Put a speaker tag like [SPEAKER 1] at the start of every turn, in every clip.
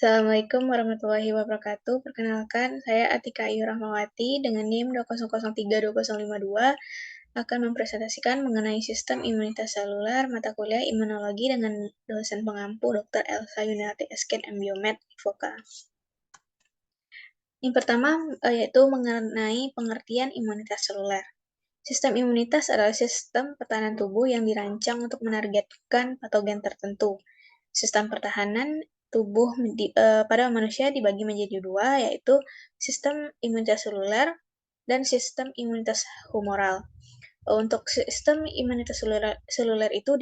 [SPEAKER 1] Assalamualaikum warahmatullahi wabarakatuh. Perkenalkan, saya Atika Ayu Rahmawati dengan NIM 2003252 akan mempresentasikan mengenai sistem imunitas seluler mata kuliah imunologi dengan dosen pengampu Dr. Elsa Yuniarti Esken MBiomed IVOKA. Yang pertama yaitu mengenai pengertian imunitas seluler. Sistem imunitas adalah sistem pertahanan tubuh yang dirancang untuk menargetkan patogen tertentu. Sistem pertahanan tubuh pada manusia dibagi menjadi dua, yaitu sistem imunitas seluler dan sistem imunitas humoral. Untuk sistem imunitas seluler itu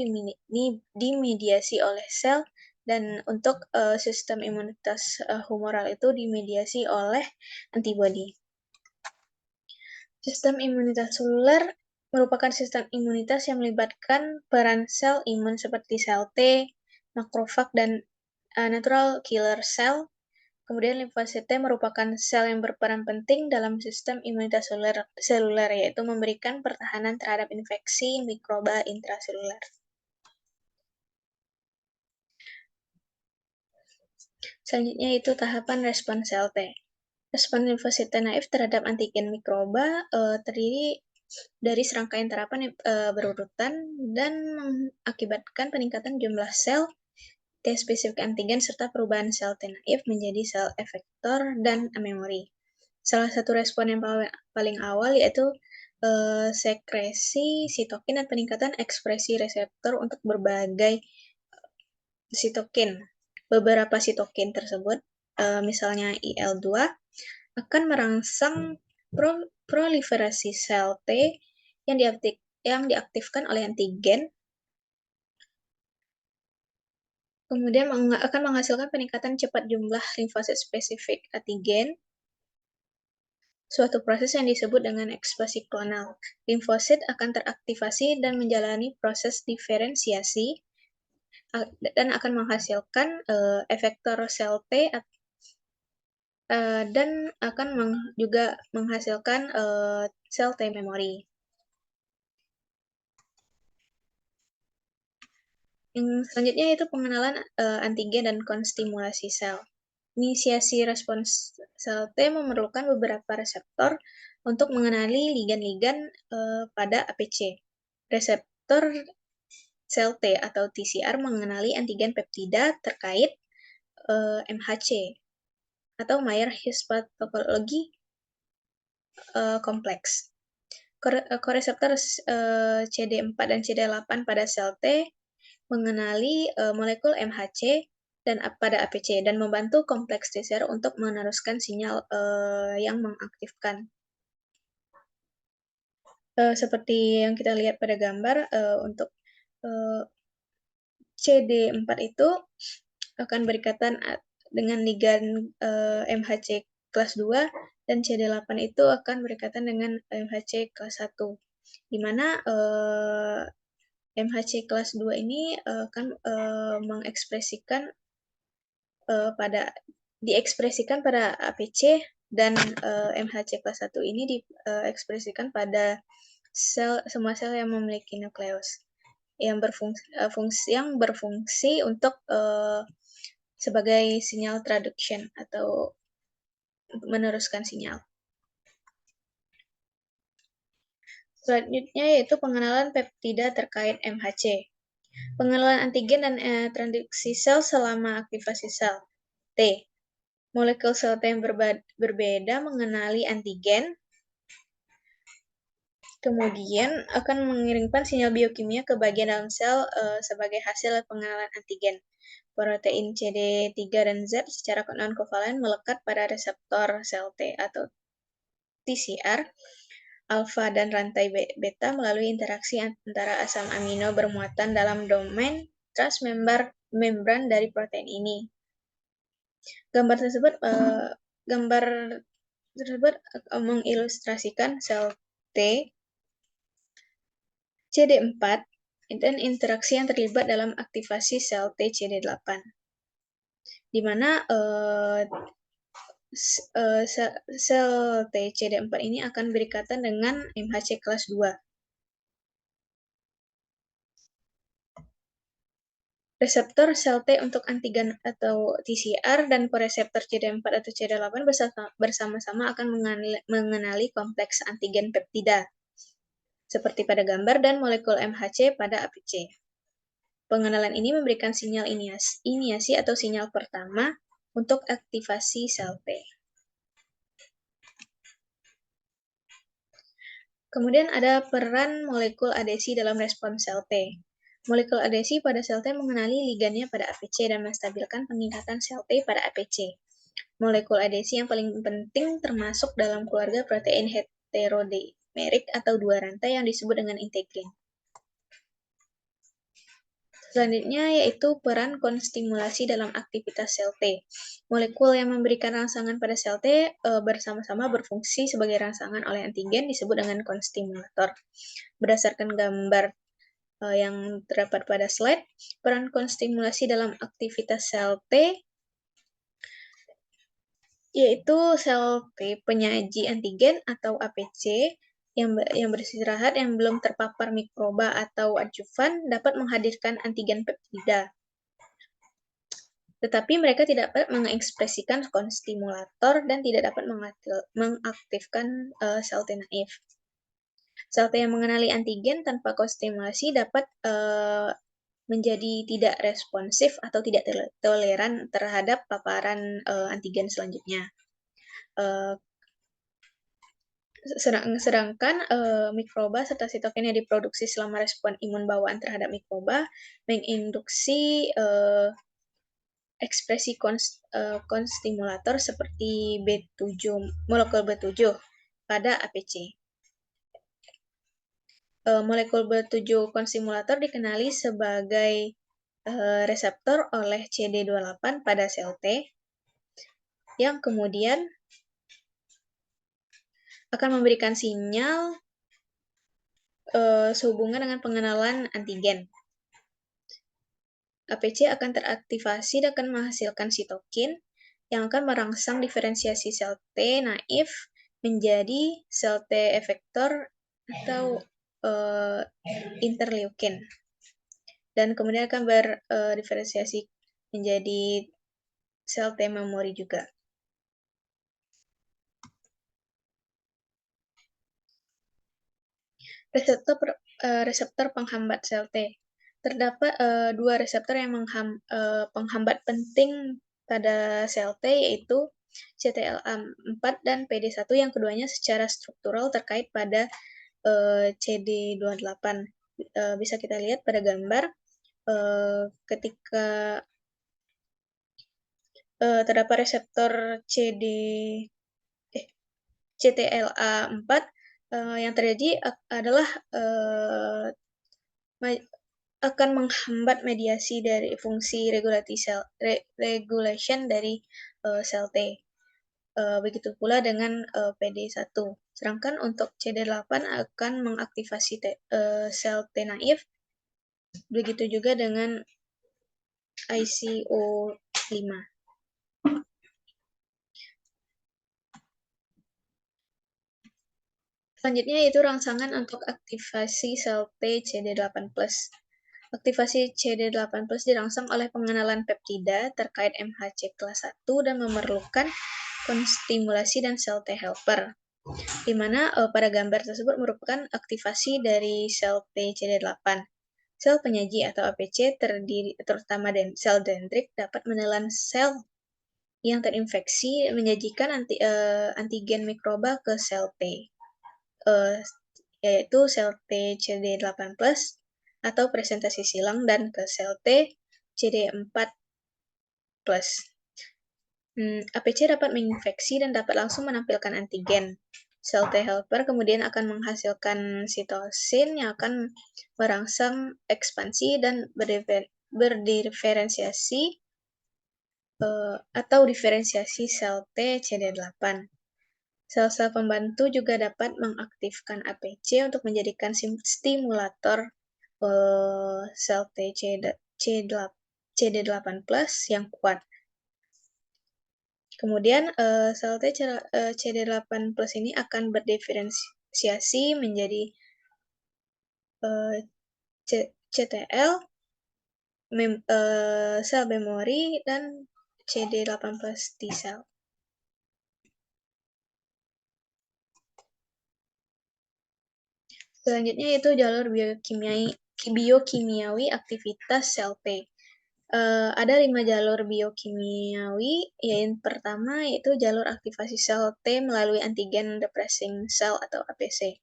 [SPEAKER 1] dimediasi oleh sel, dan untuk sistem imunitas humoral itu dimediasi oleh antibodi. Sistem imunitas seluler merupakan sistem imunitas yang melibatkan peran sel imun seperti sel T, makrofag, dan natural killer cell. Kemudian limfosit T merupakan sel yang berperan penting dalam sistem imunitas seluler, yaitu memberikan pertahanan terhadap infeksi mikroba intraseluler. Selanjutnya itu tahapan respons sel T. Respons limfosit T naif terhadap antigen mikroba terdiri dari serangkaian tahapan berurutan dan mengakibatkan peningkatan jumlah sel T spesifik antigen serta perubahan sel T naif menjadi sel efektor dan memori. Salah satu respon yang paling awal yaitu sekresi sitokin dan peningkatan ekspresi reseptor untuk berbagai sitokin. Beberapa sitokin tersebut, misalnya IL-2, akan merangsang proliferasi sel T yang diaktifkan oleh antigen, kemudian akan menghasilkan peningkatan cepat jumlah limfosit spesifik antigen, suatu proses yang disebut dengan ekspresi klonal. Limfosit akan teraktivasi dan menjalani proses diferensiasi dan akan menghasilkan efektor sel T dan akan juga menghasilkan sel T memori. Yang selanjutnya itu pengenalan antigen dan konstimulasi sel. Inisiasi respons sel T memerlukan beberapa reseptor untuk mengenali ligan-ligan pada APC. Reseptor sel T atau TCR mengenali antigen peptida terkait MHC atau Mayer histopathology kompleks. Koreseptor CD4 dan CD8 pada sel T mengenali molekul MHC dan pada APC dan membantu kompleks TCR untuk meneruskan sinyal yang mengaktifkan. Seperti yang kita lihat pada gambar, untuk CD4 itu akan berikatan dengan ligan MHC kelas 2 dan CD8 itu akan berikatan dengan MHC kelas 1, di mana MHC kelas 2 ini akan mengekspresikan diekspresikan pada APC, dan MHC kelas 1 ini diekspresikan pada semua sel yang memiliki nukleus yang berfungsi untuk sebagai sinyal traduction atau meneruskan sinyal. Selanjutnya yaitu pengenalan peptida terkait MHC. Pengenalan antigen dan transduksi sel selama aktivasi sel T. Molekul sel T yang berbeda mengenali antigen, kemudian akan mengirimkan sinyal biokimia ke bagian dalam sel sebagai hasil pengenalan antigen. Protein CD3 dan Z secara non-kovalen melekat pada reseptor sel T atau TCR alfa dan rantai beta melalui interaksi antara asam amino bermuatan dalam domain transmembran dari protein ini. Gambar tersebut mengilustrasikan sel T, CD4, dan interaksi yang terlibat dalam aktivasi sel T CD8, di mana sel T CD4 ini akan berikatan dengan MHC kelas 2. Reseptor sel T untuk antigen atau TCR dan koreseptor CD4 atau CD8 bersama-sama akan mengenali kompleks antigen peptida, seperti pada gambar, dan molekul MHC pada APC. Pengenalan ini memberikan sinyal iniasi atau sinyal pertama untuk aktivasi sel T. Kemudian ada peran molekul adesi dalam respons sel T. Molekul adesi pada sel T mengenali ligannya pada APC dan menstabilkan peningkatan sel T pada APC. Molekul adesi yang paling penting termasuk dalam keluarga protein heterodemerik atau dua rantai yang disebut dengan integrin. Selanjutnya yaitu peran konstimulasi dalam aktivitas sel T. Molekul yang memberikan rangsangan pada sel T bersama-sama berfungsi sebagai rangsangan oleh antigen disebut dengan konstimulator. Berdasarkan gambar yang terdapat pada slide, peran konstimulasi dalam aktivitas sel T yaitu sel T penyaji antigen atau APC yang beristirahat yang belum terpapar mikroba atau adjuvan dapat menghadirkan antigen peptida. Tetapi mereka tidak dapat mengekspresikan konstimulator dan tidak dapat mengaktifkan sel T naif. Sel T yang mengenali antigen tanpa konstimulasi dapat menjadi tidak responsif atau tidak toleran terhadap paparan antigen selanjutnya. Sedangkan mikroba serta sitokin yang diproduksi selama respon imun bawaan terhadap mikroba menginduksi ekspresi konstimulator seperti molekul B7 pada APC. Molekul B7 konstimulator dikenali sebagai reseptor oleh CD28 pada sel T yang kemudian akan memberikan sinyal sehubungan dengan pengenalan antigen. APC akan teraktivasi dan akan menghasilkan sitokin yang akan merangsang diferensiasi sel T naif menjadi sel T efektor atau interleukin. Dan kemudian akan berdiferensiasi menjadi sel T memori juga. Reseptor penghambat sel T. Terdapat dua reseptor yang penghambat penting pada sel T, yaitu CTLA4 dan PD1 yang keduanya secara struktural terkait pada CD28. Bisa kita lihat pada gambar ketika terdapat reseptor CTLA4 yang terjadi adalah akan menghambat mediasi dari fungsi regulation dari sel T. Begitu pula dengan PD1. Sedangkan untuk CD8 akan mengaktifasi sel T naif. Begitu juga dengan ICO5. Selanjutnya yaitu rangsangan untuk aktivasi sel T CD8+. Aktivasi CD8+ dirangsang oleh pengenalan peptida terkait MHC kelas 1 dan memerlukan konstimulasi dan sel T helper, di mana pada gambar tersebut merupakan aktivasi dari sel T CD8. Sel penyaji atau APC terutama sel dendrik dapat menelan sel yang terinfeksi menyajikan antigen mikroba ke sel T, yaitu sel T CD8+ atau presentasi silang dan ke sel T CD4+. APC dapat menginfeksi dan dapat langsung menampilkan antigen. Sel T helper kemudian akan menghasilkan sitosin yang akan merangsang ekspansi dan berdiferensiasi atau diferensiasi sel T CD8. Sel-sel pembantu juga dapat mengaktifkan APC untuk menjadikan stimulator sel T CD8+ yang kuat. Kemudian sel T CD8+ ini akan berdiferensiasi menjadi CTL sel memori, dan CD18 T cell. Selanjutnya itu jalur biokimiawi aktivitas sel T. Ada 5 jalur biokimiawi, yang pertama yaitu jalur aktivasi sel T melalui antigen repressing cell atau APC.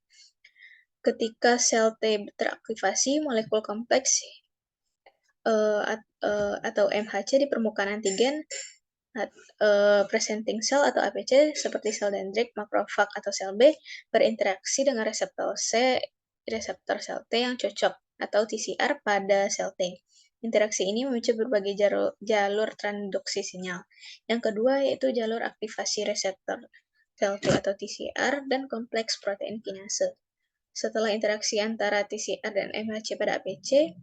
[SPEAKER 1] Ketika sel T teraktivasi, molekul kompleks atau MHC di permukaan antigen presenting cell atau APC seperti sel dendrit, makrofag, atau sel B berinteraksi dengan reseptor sel T yang cocok atau TCR pada sel T. Interaksi ini memicu berbagai jalur transduksi sinyal. Yang kedua yaitu jalur aktivasi reseptor sel T atau TCR dan kompleks protein kinase. Setelah interaksi antara TCR dan MHC pada APC,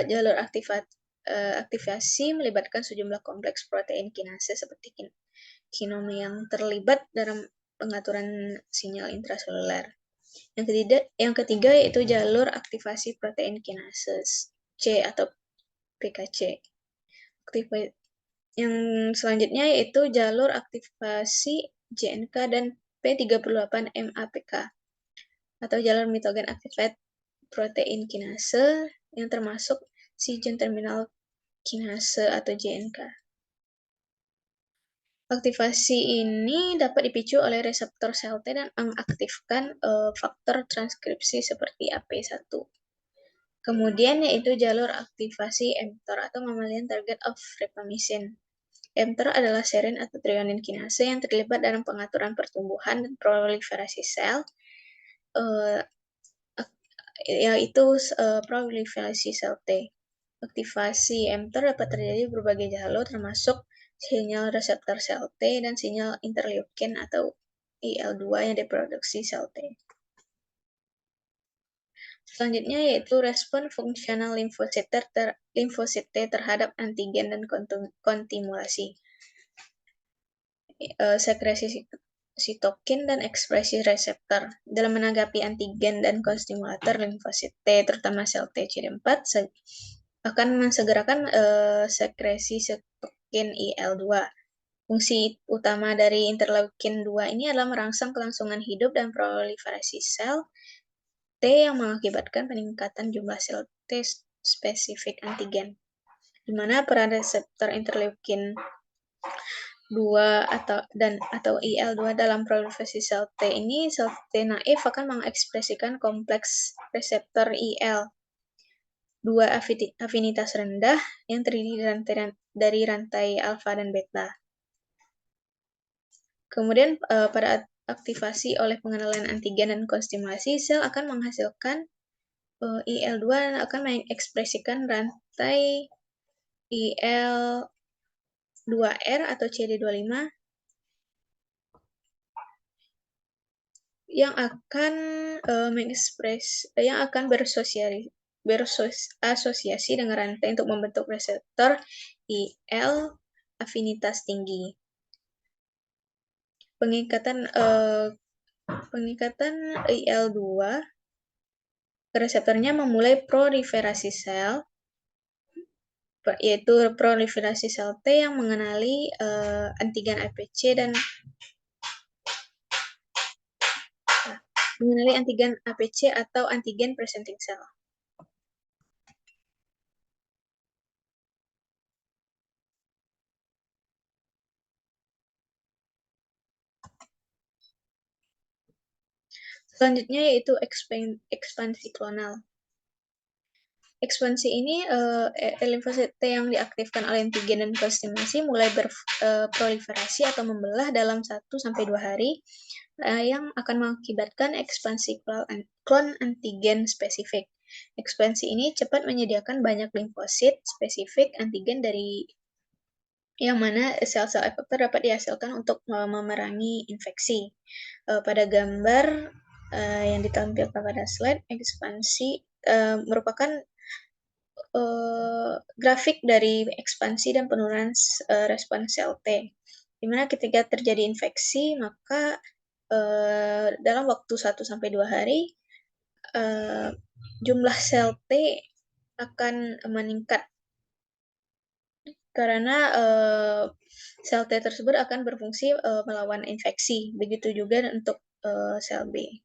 [SPEAKER 1] jalur aktivasi melibatkan sejumlah kompleks protein kinase seperti kinome yang terlibat dalam pengaturan sinyal intraseluler. Yang ketiga yaitu jalur aktivasi protein kinase C atau PKC. Yang selanjutnya yaitu jalur aktivasi JNK dan P38-MAPK atau jalur mitogen activated protein kinase yang termasuk si joint terminal kinase atau JNK. Aktivasi ini dapat dipicu oleh reseptor sel T dan mengaktifkan faktor transkripsi seperti AP1. Kemudian yaitu jalur aktivasi mTOR atau mammalian target of rapamycin. mTOR adalah serin atau threonine kinase yang terlibat dalam pengaturan pertumbuhan dan proliferasi sel, yaitu proliferasi sel T. Aktivasi mTOR dapat terjadi berbagai jalur termasuk sinyal reseptor sel T dan sinyal interleukin atau IL-2 yang diproduksi sel T. Selanjutnya yaitu respon fungsional limfosit T terhadap antigen dan kontimulasi. Sekresi sitokin dan ekspresi reseptor. Dalam menanggapi antigen dan kostimulator limfosit T, terutama sel T CD4, akan mensegerakan sekresi sitokin IL-2. Fungsi utama dari interleukin 2 ini adalah merangsang kelangsungan hidup dan proliferasi sel T yang mengakibatkan peningkatan jumlah sel T spesifik antigen, di mana peran reseptor interleukin 2 atau IL-2 dalam proliferasi sel T ini, sel T naif akan mengekspresikan kompleks reseptor IL-2 afinitas rendah yang terdiri dari rantai alfa dan beta. Kemudian pada aktivasi oleh pengenalan antigen dan konstimulasi, sel akan menghasilkan IL-2 dan akan mengekspresikan rantai IL-2R atau CD25 yang akan berasosiasi dengan rantai untuk membentuk reseptor IL afinitas tinggi. Pengikatan IL-2 ke reseptornya memulai proliferasi sel, yaitu proliferasi sel T yang mengenali antigen APC dan mengenali antigen APC atau antigen presenting cell. Selanjutnya yaitu ekspansi klonal. Ekspansi ini limfosit T yang diaktifkan oleh antigen dan kostimulasi mulai berproliferasi atau membelah dalam 1-2 hari yang akan mengakibatkan ekspansi klon antigen spesifik. Ekspansi ini cepat menyediakan banyak limfosit spesifik antigen dari yang mana sel-sel efektor dapat dihasilkan untuk memerangi infeksi. Pada gambar yang ditampilkan pada slide, ekspansi merupakan grafik dari ekspansi dan penurunan respon sel T. Di mana ketika terjadi infeksi, maka dalam waktu 1-2 hari, jumlah sel T akan meningkat Karena, sel T tersebut akan berfungsi, melawan infeksi, begitu juga untuk, sel B.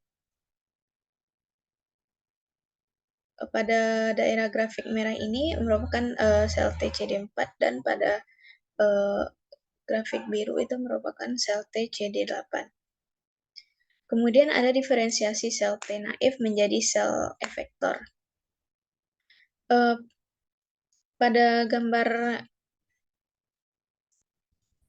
[SPEAKER 1] Pada daerah grafik merah ini merupakan, sel TCD4 dan pada, eee, grafik biru itu merupakan sel TCD8. Kemudian ada diferensiasi sel T naif menjadi sel efektor. Pada gambar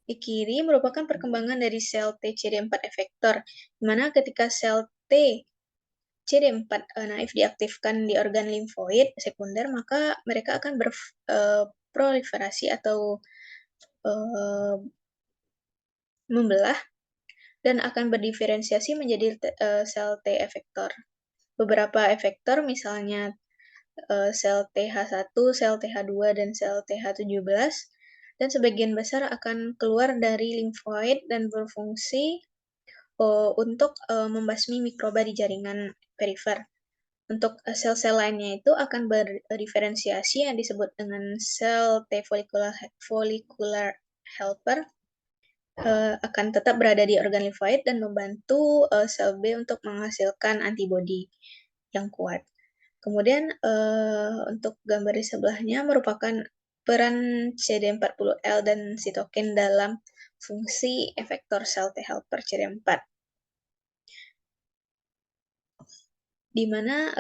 [SPEAKER 1] di kiri merupakan perkembangan dari sel TCD4 efektor, di mana ketika sel TCD4 naif diaktifkan di organ limfoid sekunder, maka mereka akan berproliferasi atau membelah dan akan berdiferensiasi menjadi sel T efektor. Beberapa efektor misalnya sel TH1, sel TH2, dan sel TH17, dan sebagian besar akan keluar dari limfoid dan berfungsi untuk membasmi mikroba di jaringan perifer. Untuk sel-sel lainnya itu akan berdiferensiasi yang disebut dengan sel T follicular helper, akan tetap berada di organ limfoid dan membantu sel B untuk menghasilkan antibodi yang kuat. Kemudian untuk gambar di sebelahnya merupakan peran CD40L dan sitokin dalam fungsi efektor sel T helper CD4. Di mana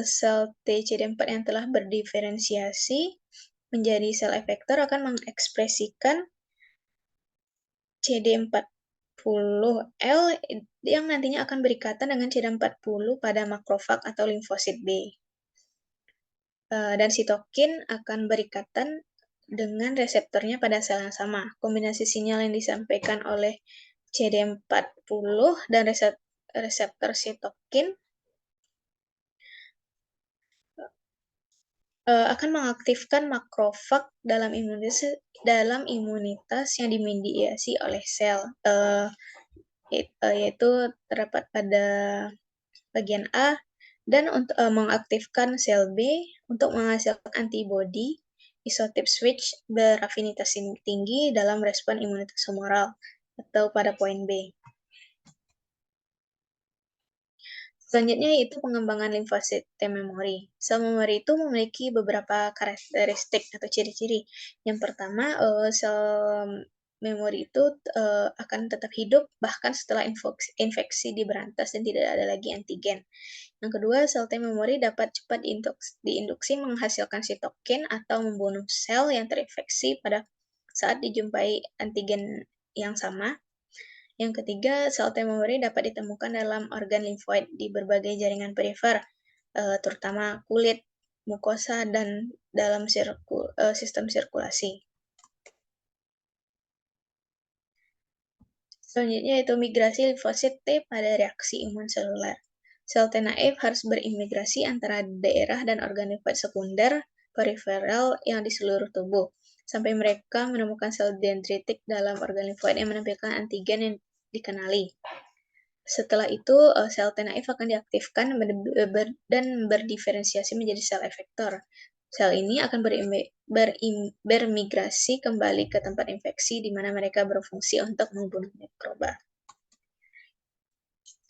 [SPEAKER 1] sel TCD4 yang telah berdiferensiasi menjadi sel efektor akan mengekspresikan CD40L yang nantinya akan berikatan dengan CD40 pada makrofag atau limfosit B. Dan sitokin akan berikatan dengan reseptornya pada sel yang sama. Kombinasi sinyal yang disampaikan oleh CD40 dan reseptor sitokin akan mengaktifkan makrofag dalam imunitas yang dimediasi oleh sel, yaitu terdapat pada bagian A, dan untuk mengaktifkan sel B untuk menghasilkan antibodi isotip switch berafinitas tinggi dalam respon imunitas humoral atau pada poin B. Selanjutnya yaitu pengembangan limfosit T memori. Sel memori itu memiliki beberapa karakteristik atau ciri-ciri. Yang pertama, sel memori itu akan tetap hidup bahkan setelah infeksi diberantas dan tidak ada lagi antigen. Yang kedua, sel T memori dapat cepat diinduksi menghasilkan sitokin atau membunuh sel yang terinfeksi pada saat dijumpai antigen yang sama. Yang ketiga, sel T memori dapat ditemukan dalam organ limfoid di berbagai jaringan perifer, terutama kulit, mukosa, dan dalam sistem sirkulasi. Selanjutnya yaitu migrasi limfosit T pada reaksi imun seluler. Sel T naif harus berimigrasi antara daerah dan organ limfoid sekunder periferal yang di seluruh tubuh, sampai mereka menemukan sel dendritik dalam organ limfoid yang menampilkan antigen yang dikenali. Setelah itu, sel T naif akan diaktifkan dan berdiferensiasi menjadi sel efektor. Sel ini akan bermigrasi kembali ke tempat infeksi di mana mereka berfungsi untuk membunuh mikroba.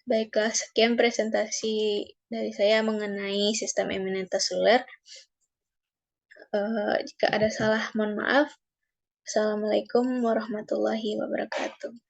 [SPEAKER 1] Baiklah, sekian presentasi dari saya mengenai sistem imunitas seluler. Jika ada salah, mohon maaf. Assalamualaikum warahmatullahi wabarakatuh.